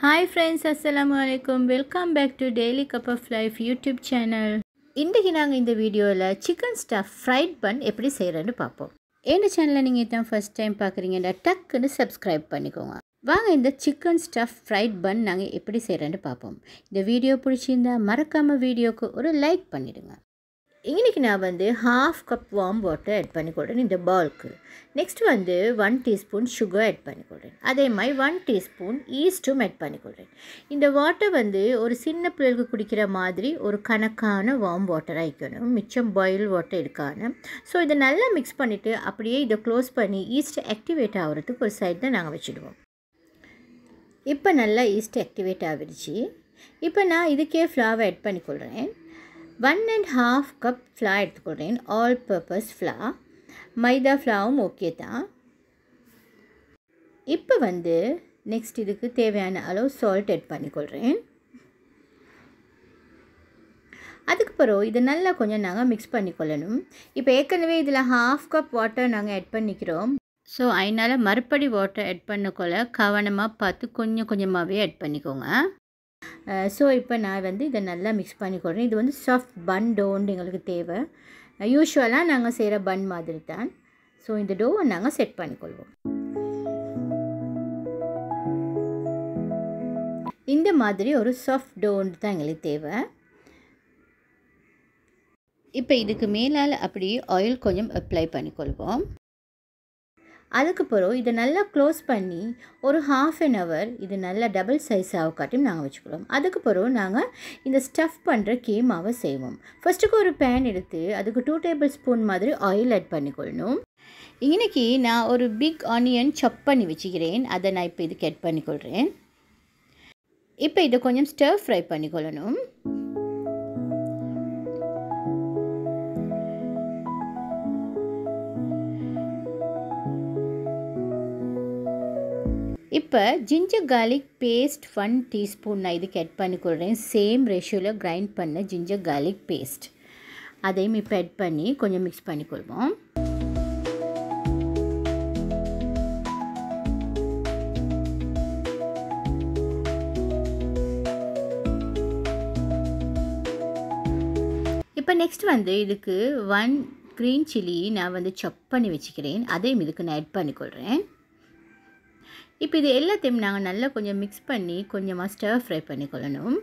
Hi friends, Assalamu alaikum. Welcome back to Daily Cup of Life YouTube channel. இன்றைக்கு நாங்கள் இந்த வீடியோவில் chicken stuff fried பன் எப்படி செய்கிறேன்னு பார்ப்போம். இந்த சேனலை நீங்கள் இதான் ஃபர்ஸ்ட் டைம் பார்க்குறீங்கன்னா டக்குன்னு சப்ஸ்கிரைப் பண்ணிக்கோங்க. வாங்க இந்த சிக்கன் ஸ்டஃப் ஃப்ரைட் பன் நாங்கள் எப்படி செய்கிறேன்னு பார்ப்போம். இந்த வீடியோ பிடிச்சிருந்தா மறக்காமல் வீடியோக்கு ஒரு லைக் பண்ணிவிடுங்க. இன்றைக்கி நான் ½ கப் வார்ம் வாட்டர் ஆட் பண்ணிக்கொள்கிறேன் இந்த பவுலுக்கு. நெக்ஸ்ட் 1 டீஸ்பூன் சுகர் ஆட் பண்ணிக்கொள்கிறேன். அதே மாதிரி 1 டீஸ்பூன் ஈஸ்ட்டும் ஆட் பண்ணிக்கொள்கிறேன். இந்த வாட்டர் ஒரு சின்ன பிள்ளைகளுக்கு குடிக்கிற மாதிரி ஒரு கணக்கான வார்ம் வாட்டர் ஆகிக்கணும், மிச்சம் பாயில் வாட்டர் எடுக்கான. ஸோ இதை நல்லா மிக்ஸ் பண்ணிவிட்டு அப்படியே இதை க்ளோஸ் பண்ணி ஈஸ்ட் ஆக்டிவேட் ஆகிறதுக்கு ஒரு சைட் தான் நாங்கள் வச்சுடுவோம். இப்போ நல்லா ஈஸ்ட் ஆக்டிவேட் ஆகிடுச்சு. இப்போ நான் இதுக்கே ஃப்ளாவை ஆட் பண்ணிக்கொள்கிறேன். 1½ கப் ஃப்ளார் எடுத்துக்கொள்கிறேன், ஆல் பர்பஸ் ஃப்ளார். மைதா ஃப்ளாவும் ஓகே தான். இப்போ நெக்ஸ்ட் இதுக்கு தேவையான அளவு சால்ட் ஆட் பண்ணிக்கொள்கிறேன். அதுக்கு பிறகு இதை நல்லா கொஞ்சம் நாங்கள் மிக்ஸ் பண்ணிக்கொள்ளணும். இப்போ ஏற்கனவே இதில் ½ கப் வாட்டர் நாங்கள் ஆட் பண்ணிக்கிறோம். ஸோ அதனால் மறுபடி வாட்டர் ஆட் பண்ணக்கொள்ள கவனமாக பார்த்து கொஞ்சம் கொஞ்சமாகவே ஆட் பண்ணிக்கோங்க. ஸோ இப்போ நான் இதை நல்லா மிக்ஸ் பண்ணிக்கொள்கிறேன். இது சாஃப்ட் பன் டோன்னு எங்களுக்கு தேவை. யூஸ்வலாக நாங்கள் செய்கிற பன் மாதிரி தான். ஸோ இந்த டோவை நாங்கள் செட் பண்ணிக்கொள்வோம். இந்த மாதிரி ஒரு சாஃப்ட் டோன்னு தான் எங்களுக்கு தேவை. இப்போ இதுக்கு மேலால் அப்படி ஆயில் கொஞ்சம் அப்ளை பண்ணிக்கொள்வோம். அதுக்கு பிறகு இதை நல்லா க்ளோஸ் பண்ணி ஒரு ½ an hour இது நல்லா டபுள் சைஸ் ஆகாட்டியும் நாங்கள் வச்சுக்கிறோம். அதுக்கு பிறகு நாங்கள் இந்த ஸ்டஃப் பண்ணுற கீமாவை செய்வோம். ஃபஸ்ட்டுக்கு ஒரு பேன் எடுத்து அதுக்கு 2 டேபிள் ஸ்பூன் மாதிரி ஆயில் ஆட் பண்ணிக்கொள்ளணும். இன்றைக்கி நான் ஒரு பிக் ஆனியன் சாப் பண்ணி வச்சுக்கிறேன். அதை நான் இப்போ இதுக்கு ஆட் பண்ணிக்கொள்கிறேன். இப்போ இதை கொஞ்சம் ஸ்டர் ஃப்ரை பண்ணிக்கொள்ளணும். இப்போ ஜிஞ்சர் கார்லிக் பேஸ்ட் 1 டீஸ்பூன் நான் இதுக்கு ஆட் பண்ணிக்கொள்கிறேன். சேம் ரேஷியோவில் கிரைண்ட் பண்ண ஜிஞ்சர் கார்லிக் பேஸ்ட் அதையும் இப்போ ஆட் பண்ணி கொஞ்சம் மிக்ஸ் பண்ணிக்கொள்வோம். இப்போ நெக்ஸ்ட் இதுக்கு 1 க்ரீன் சில்லி நான் சாப் பண்ணி வச்சுக்கிறேன். அதையும் இதுக்கு நான் ஆட் பண்ணிக்கொள்கிறேன். இப்போ இது எல்லாத்தையும் நாங்கள் நல்லா கொஞ்சம் மிக்ஸ் பண்ணி கொஞ்சமாக ஸ்டர் ஃப்ரை பண்ணிக்கொள்ளணும்.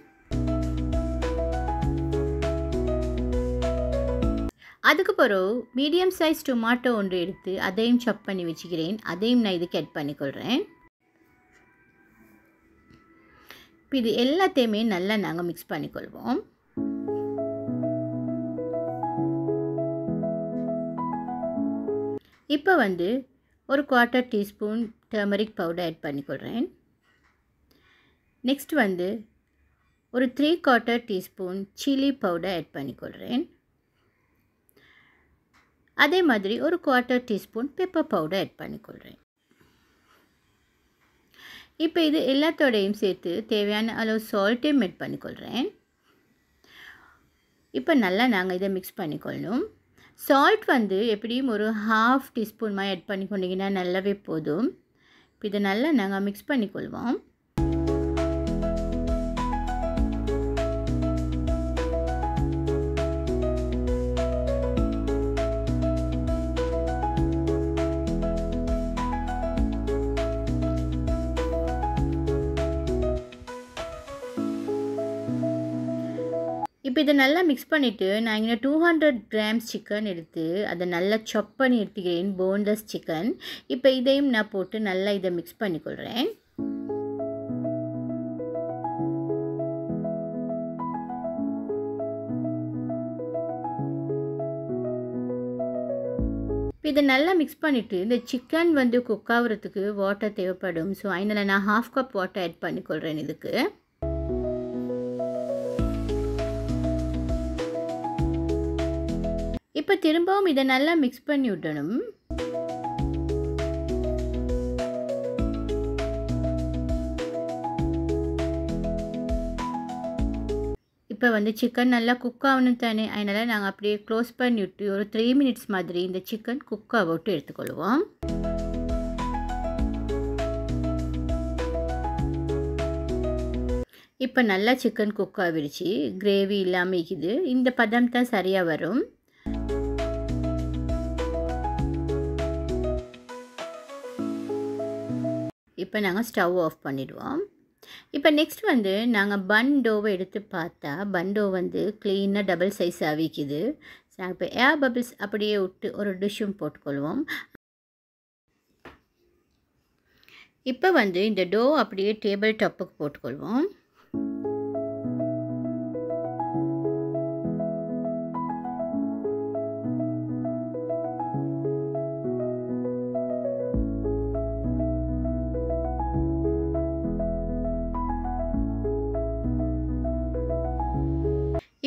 அதுக்கு பிறகு மீடியம் சைஸ் டொமாட்டோ ஒன்று எடுத்து அதையும் சாப் பண்ணி வச்சுக்கிறேன். அதையும் நான் இதுக்கு ஆட் பண்ணிக்கொள்கிறேன். இப்போ இது எல்லாத்தையுமே நல்லா நாங்கள் மிக்ஸ் பண்ணிக்கொள்வோம். இப்போ ஒரு 1/4 டீஸ்பூன் டர்மரிக் பவுடர் ஆட் பண்ணிக்கொள்கிறேன். நெக்ஸ்ட் ஒரு 3/4 டீஸ்பூன் சில்லி பவுடர் ஆட் பண்ணிக்கொள்கிறேன். அதே மாதிரி ஒரு 1/4 டீஸ்பூன் பெப்பர் பவுடர் ஆட் பண்ணிக்கொள்கிறேன். இப்போ இது எல்லாத்தோடையும் சேர்த்து தேவையான அளவு சால்ட்டையும் ஆட் பண்ணிக்கொள்கிறேன். இப்போ நல்லா நாங்கள் இதை மிக்ஸ் பண்ணிக்கொள்ளணும். சால்ட் எப்படியும் ஒரு ½ டீஸ்பூன் மாதிரி ஆட் பண்ணிக்கொண்டிங்கன்னா நல்லாவே போதும். இப்போ இதை நல்லா நாங்கள் மிக்ஸ் பண்ணிக்கொள்வோம். இப்போ இதை நல்லா மிக்ஸ் பண்ணிவிட்டு நான் இங்கே 200 கிராம்ஸ் சிக்கன் எடுத்து அதை நல்லா சாப் பண்ணி எடுத்துக்கிறேன், போன்லெஸ் சிக்கன். இப்போ இதையும் நான் போட்டு நல்லா இதை மிக்ஸ் பண்ணிக்கொள்கிறேன். இப்போ இதை நல்லா மிக்ஸ் பண்ணிவிட்டு இந்த சிக்கன் குக் ஆகிறதுக்கு வாட்டர் தேவைப்படும். ஸோ அதனால் நான் ½ கப் வாட்டர் ஆட் பண்ணிக்கொள்கிறேன் இதுக்கு. இப்போ திரும்பவும் இதை நல்லா மிக்ஸ் பண்ணி விடணும். இப்போ சிக்கன் நல்லா குக் ஆகணும் தானே, அதனால் நாங்கள் அப்படியே க்ளோஸ் பண்ணி விட்டு ஒரு 3 மினிட்ஸ் மாதிரி இந்த சிக்கன் குக் ஆக விட்டு எடுத்துக்கொள்வோம். இப்போ நல்லா சிக்கன் குக் ஆகிடுச்சு, கிரேவி இல்லாமல் இருக்குது. இந்த பதம் தான் சரியாக வரும். இப்போ நாங்கள் ஸ்டவ் ஆஃப் பண்ணிடுவோம். இப்போ நெக்ஸ்ட் வந்து நாங்கள் பன் டோவை எடுத்து பார்த்தா பன் டோ வந்து க்ளீனாக டபுள் சைஸ் ஆகிக்குது. நாங்கள் இப்போ ஏர் பபிள்ஸ் அப்படியே விட்டு ஒரு டிஷ்ஷும் போட்டுக்கொள்வோம். இப்போ வந்து இந்த டோ அப்படியே டேபிள் டாப்புக்கு போட்டுக்கொள்வோம்.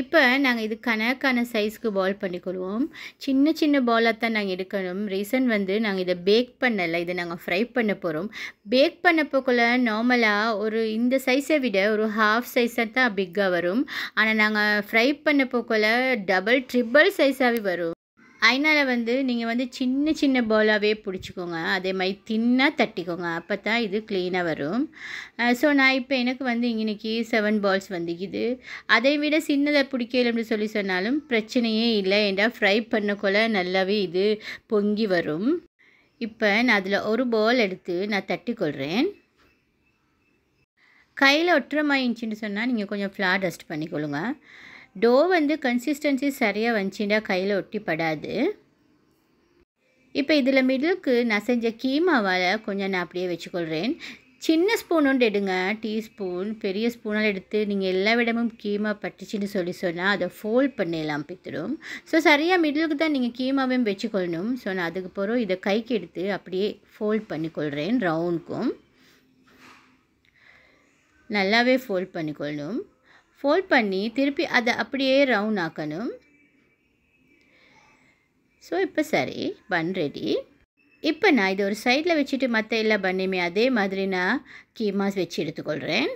இப்போ நாங்கள் இது கணக்கான சைஸ்க்கு பால் பண்ணிக்கொள்வோம். சின்ன சின்ன பாலாக தான் நாங்கள் எடுக்கணும். ரீசன் வந்து நாங்கள் இதை பேக் பண்ணலை, இதை நாங்கள் ஃப்ரை பண்ண போகிறோம். பேக் பண்ணப்போக்குள்ள நார்மலாக ஒரு இந்த சைஸை விட ஒரு ஹாஃப் சைஸாக தான் பிக்காக வரும். ஆனால் நாங்கள் ஃப்ரை பண்ணப்போக்குள்ள டபுள் ட்ரிபிள் சைஸாகவே வரும். அதனால் வந்து நீங்கள் வந்து சின்ன சின்ன பாலாகவே பிடிச்சிக்கோங்க, அதே மாதிரி தின்னாக தட்டிக்கோங்க, அப்போ தான் இது க்ளீனாக வரும். ஸோ நான் இப்போ எனக்கு வந்து இன்றைக்கி 7 பால்ஸ் வந்துக்குது. அதை விட சின்னதை பிடிக்கலன்னு சொல்லி சொன்னாலும் பிரச்சனையே இல்லை, ஏன்டா ஃப்ரை பண்ணக்குள்ள நல்லாவே இது பொங்கி வரும். இப்போ நான் அதில் ஒரு பால் எடுத்து நான் தட்டிக்கொள்கிறேன். கையில் ஒட்டுற மாதிரி இருந்துச்சுன்னு சொன்னால் நீங்கள் கொஞ்சம் ஃப்ளார் டஸ்ட் பண்ணிக்கொள்ளுங்க. டோ வந்து கன்சிஸ்டன்சி சரியாக வந்துச்சுன்னா கையில் ஒட்டிப்படாது. இப்போ இதில் மிடிலுக்கு நான் செஞ்ச கீமாவால் கொஞ்சம் நான் அப்படியே வச்சுக்கொள்கிறேன். சின்ன ஸ்பூன் ஒன்று எடுங்க, டீஸ்பூன். பெரிய ஸ்பூனால் எடுத்து நீங்கள் எல்லா இடமும் கீமா பட்டுச்சுன்னு சொல்லி சொன்னால் அதை ஃபோல்ட் பண்ணிடலாம் பித்துடும். ஸோ சரியாக மிடிலுக்கு தான் நீங்கள் கீமாவையும் வச்சுக்கொள்ளணும். ஸோ நான் அதுக்கு பிறகு இதை கைக்கு எடுத்து அப்படியே ஃபோல்ட் பண்ணிக்கொள்கிறேன். ரவுண்டுக்கும் நல்லாவே ஃபோல்ட் பண்ணிக்கொள்ளணும். ஃபோல்ட் பண்ணி திருப்பி அதை அப்படியே ரவுண்ட் ஆக்கணும். ஸோ இப்போ சரி, பன் ரெடி. இப்போ நான் இதை ஒரு சைடில் வச்சுட்டு மற்ற எல்லா பன்னையுமே அதே மாதிரி நான் கீமாஸ் வச்சு எடுத்துக்கொள்கிறேன்.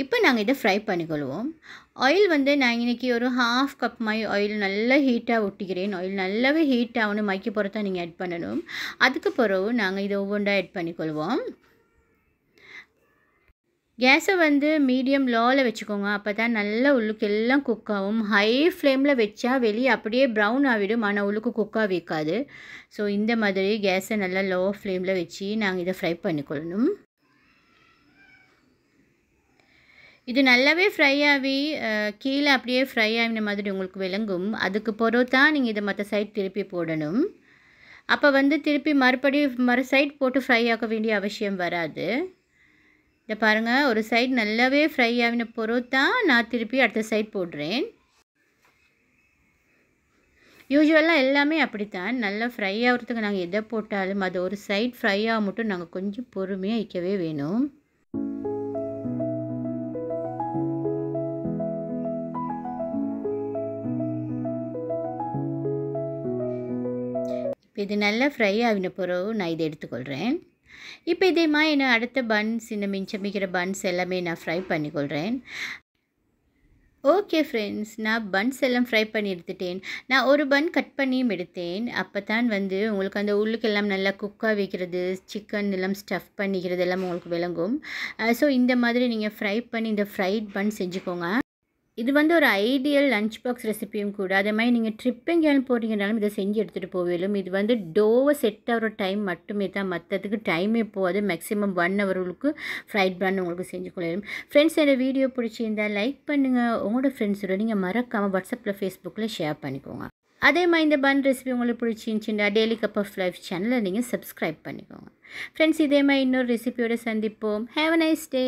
இப்போ நாங்கள் இதை ஃப்ரை பண்ணிக்கொள்வோம். ஆயில் வந்து நான் இன்றைக்கி ஒரு ½ கப் மாதிரி ஆயில் நல்லா ஹீட்டாக ஒட்டிக்கிறேன். ஆயில் நல்லாவே ஹீட் ஆகணும், மைக்கு பொறுத்தா நீங்கள் ஆட் பண்ணணும். அதுக்கு பிறகு நாங்கள் இதை ஒவ்வொன்றா ஆட் பண்ணிக்கொள்வோம். கேஸை வந்து மீடியம் லோவில் வச்சுக்கோங்க, அப்போ தான் நல்லா உள்ளுக்கு எல்லாம் குக் ஆகும். ஹை ஃப்ளேமில் வச்சா வெளியே அப்படியே ப்ரௌன் ஆகிடும், ஆனால் உள்ளுக்கு குக்காக வைக்காது. ஸோ இந்த மாதிரி கேஸை நல்லா லோ ஃப்ளேமில் வச்சு நாங்கள் இதை ஃப்ரை பண்ணிக்கொள்ளணும். இது நல்லாவே ஃப்ரை ஆகி கீழே அப்படியே ஃப்ரை ஆகின மாதிரி உங்களுக்கு விளங்கும். அதுக்கு பிறகு தான் நீங்கள் இதை மற்ற சைட் திருப்பி போடணும். அப்போ வந்து திருப்பி மறு சைட் போட்டு ஃப்ரை ஆக்க வேண்டிய அவசியம் வராது. இதை பாருங்கள், ஒரு சைட் நல்லாவே ஃப்ரை ஆகின பிறகு தான் நான் திருப்பி அடுத்த சைட் போடுறேன். யூஸ்வலாக எல்லாமே அப்படித்தான், நல்லா ஃப்ரை ஆகிறதுக்கு நாங்கள் எதை போட்டாலும் அது ஒரு சைட் ஃப்ரை ஆக மட்டும் நாங்கள் கொஞ்சம் பொறுமையாக வைக்கவே வேணும். இது நல்லா ஃப்ரை ஆகின பிறகு நான் இதை எடுத்துக்கொள்கிறேன். இப்போ இதே மாதிரி நான் அடுத்த பன்ஸ், இந்த மிச்சமிக்கிற பன்ஸ் எல்லாமே நான் ஃப்ரை பண்ணிக்கொள்கிறேன். ஓகே ஃப்ரெண்ட்ஸ், நான் பன்ஸ் எல்லாம் ஃப்ரை பண்ணி எடுத்துட்டேன். நான் ஒரு பன் கட் பண்ணியும் எடுத்தேன். அப்போ தான் வந்து உங்களுக்கு அந்த உள்ளுக்கெல்லாம் நல்லா குக்காக வைக்கிறது, சிக்கன் எல்லாம் ஸ்டஃப் பண்ணிக்கிறது எல்லாம் உங்களுக்கு விளங்கும். ஸோ இந்த மாதிரி நீங்கள் ஃப்ரை பண்ணி இந்த ஃப்ரைட் பன் செஞ்சுக்கோங்க. இது வந்து ஒரு ஐடியல் லஞ்ச் பாக்ஸ் ரெசிபியும் கூட. அதே மாதிரி நீங்கள் ட்ரிப் எங்கேயாலும் போகிறீங்கனாலும் இதை செஞ்சு எடுத்துகிட்டு போவேலும். இது வந்து டோவை செட் ஆகிற டைம் மட்டுமே தான், மற்றதுக்கு டைமே போகாது. மேக்ஸிமம் 1 ஹவருக்கு ஃப்ரைட் பன் உங்களுக்கு செஞ்சு கொள்ளும். ஃப்ரெண்ட்ஸ், இந்த வீடியோ பிடிச்சிருந்தால் லைக் பண்ணுங்கள். உங்களோட ஃப்ரெண்ட்ஸோட நீங்கள் மறக்காமல் வாட்ஸ்அப்பில், ஃபேஸ்புக்கில் ஷேர் பண்ணிக்கோங்க. அதே மாதிரி இந்த பன் ரெசிபி உங்களுக்கு பிடிச்சிருந்துச்சுன்னா டெய்லி கப் ஆஃப் லைஃப் சேனலை நீங்கள் சப்ஸ்கிரைப் பண்ணிக்கோங்க. ஃப்ரெண்ட்ஸ், இதே மாதிரி இன்னொரு ரெசிபியோடு சந்திப்போம். Have a nice day.